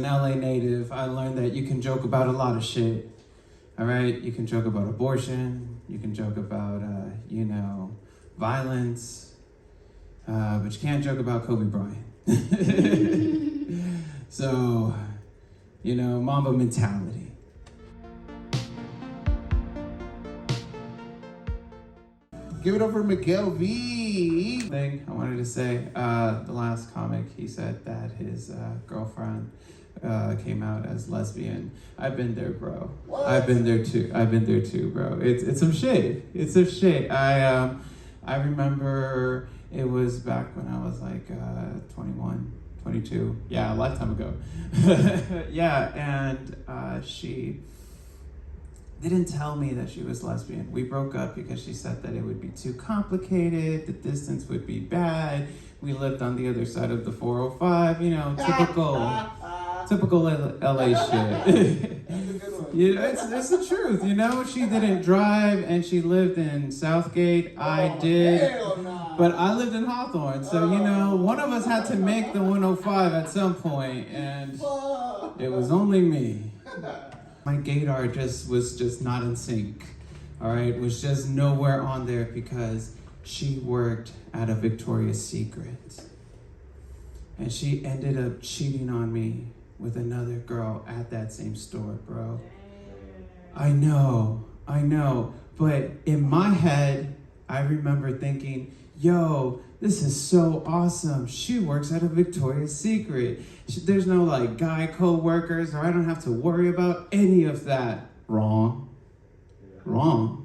An LA native, I learned that you can joke about a lot of shit. All right, you can joke about abortion, you can joke about, violence, but you can't joke about Kobe Bryant. So, Mamba mentality. Give it up for Miguel V. Thing I wanted to say, the last comic, he said that his girlfriend came out as lesbian. I've been there, bro. What? I've been there too, bro. It's some shit. It's some shit. I remember it was back when I was like 21, 22. Yeah, a lifetime ago. Yeah, and she didn't tell me that she was lesbian. We broke up because she said that it would be too complicated, the distance would be bad. We lived on the other side of the 405, typical LA shit. It's the truth, She didn't drive and she lived in Southgate. I did. But I lived in Hawthorne, so one of us had to make the 105 at some point, and it was only me. My gaydar was just not in sync, all right? Was just nowhere on there because she worked at a Victoria's Secret. And she ended up cheating on me with another girl at that same store, bro. I know, but in my head, I remember thinking, yo, this is so awesome. She works at a Victoria's Secret. There's no guy co-workers, or I don't have to worry about any of that. Wrong,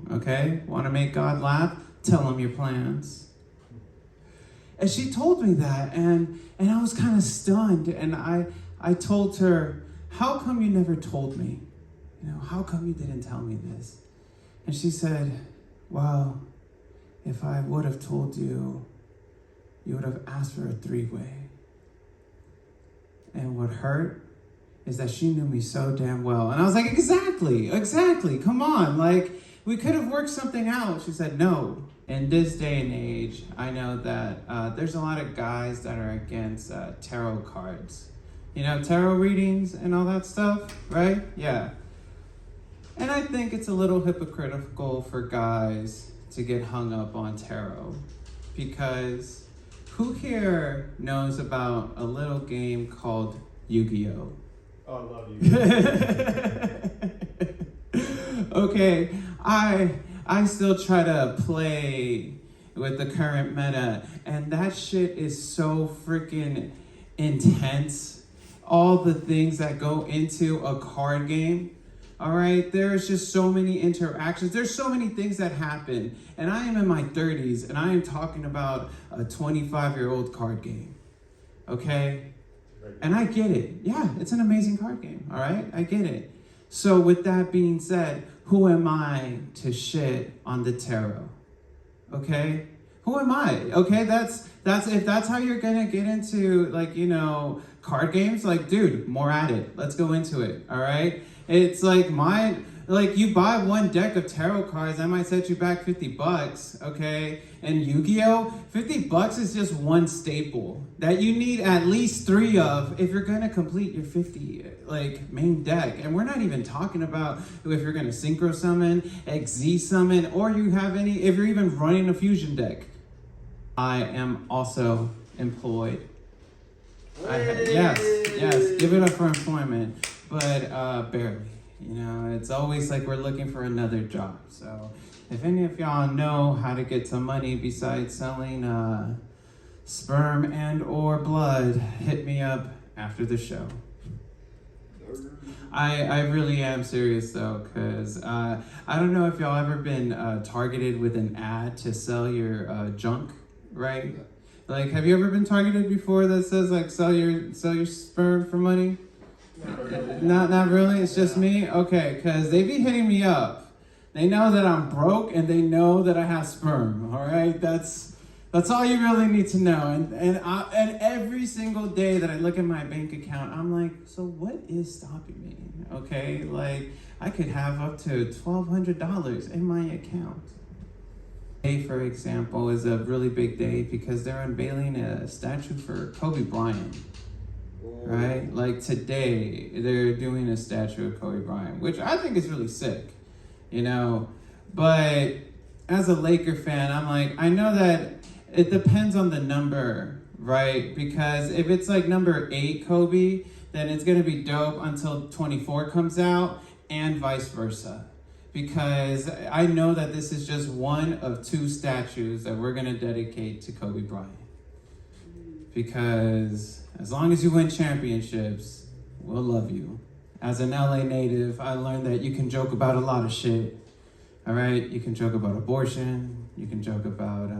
okay? Want to make God laugh? Tell him your plans. And she told me that, and I was kind of stunned, and I told her, how come you never told me? How come you didn't tell me this? And she said, well, if I would have told you, you would have asked for a three-way. And what hurt is that she knew me so damn well. And I was like, exactly, come on. We could have worked something out. She said, no. In this day and age, I know that there's a lot of guys that are against tarot cards. Tarot readings and all that stuff, right? Yeah. And I think it's a little hypocritical for guys to get hung up on tarot, because who here knows about a little game called Yugioh? Oh, I love Yugioh. Okay, I still try to play with the current meta, and that shit is so freaking intense. All the things that go into a card game. All right, there's just so many interactions. There's so many things that happen. And I am in my 30s, and I am talking about a 25-year-old card game. Okay? And I get it. Yeah, it's an amazing card game. All right? I get it. So with that being said, who am I to shit on the tarot? Okay? Who am I? Okay, that's if that's how you're gonna get into card games, dude, more at it. Let's go into it. All right? It's you buy one deck of tarot cards, I might set you back $50, okay? And Yu-Gi-Oh, $50 is just one staple that you need at least 3 of if you're gonna complete your 50 main deck. And we're not even talking about if you're gonna synchro summon, XZ summon, or if you're even running a fusion deck. I am also employed. Yes, give it up for employment, but barely. It's always we're looking for another job. So if any of y'all know how to get some money besides selling sperm and or blood, hit me up after the show. I really am serious though, because I don't know if y'all ever been targeted with an ad to sell your junk, right? Have you ever been targeted before that says sell your sperm for money? Not really. It's just me. Okay, because they be hitting me up. They know that I'm broke and they know that I have sperm. All right, that's all you really need to know. And every single day that I look at my bank account, I'm like, so what is stopping me? Okay, I could have up to $1,200 in my account. Today, for example, is a really big day because they're unveiling a statue for Kobe Bryant. right? Like today, they're doing a statue of Kobe Bryant, which I think is really sick, you know? But as a Laker fan, I'm like, I know that it depends on the number, right? Because if it's like number 8 Kobe, then it's gonna be dope until 24 comes out, and vice versa. Because I know that this is just one of 2 statues that we're gonna dedicate to Kobe Bryant. Because as long as you win championships, we'll love you. As an LA native, I learned that you can joke about a lot of shit. All right, you can joke about abortion, you can joke about,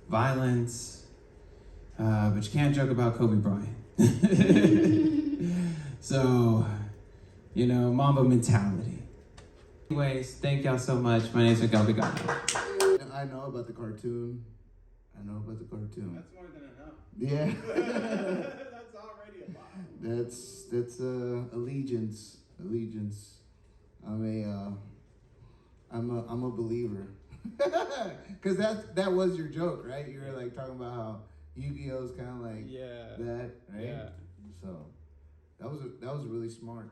violence, but you can't joke about Kobe Bryant. So, Mamba mentality. Anyways, thank y'all so much. My name's Yugioh. I know about the cartoon. That's more than enough. Yeah. That's already a lot. That's allegiance. I'm a believer. Cause that was your joke, right? You were like talking about how Yu-Gi-Oh's kind of like that, right? Yeah. So that was really smart.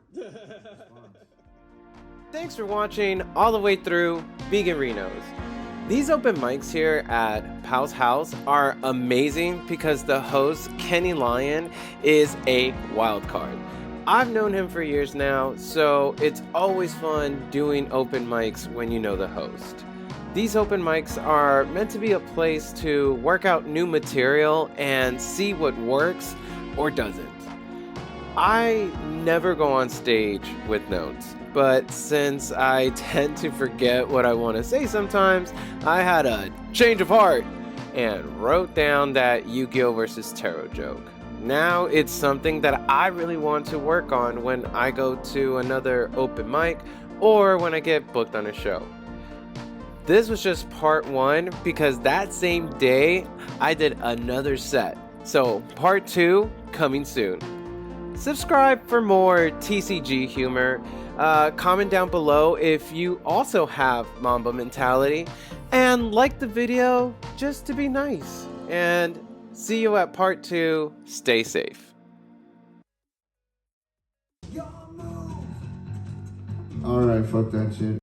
Thanks for watching all the way through Veganrinos. These open mics here at Pauhaus are amazing because the host, Kenny Lyon, is a wild card. I've known him for years now, so it's always fun doing open mics when you know the host. These open mics are meant to be a place to work out new material and see what works or doesn't. I never go on stage with notes, but since I tend to forget what I want to say sometimes, I had a change of heart and wrote down that Yugioh versus Tarot joke. Now it's something that I really want to work on when I go to another open mic or when I get booked on a show. This was just part 1 because that same day I did another set. So part 2 coming soon. Subscribe for more TCG humor. Comment down below if you also have Mamba mentality. And like the video just to be nice. And see you at part 2. Stay safe. All right, fuck that shit.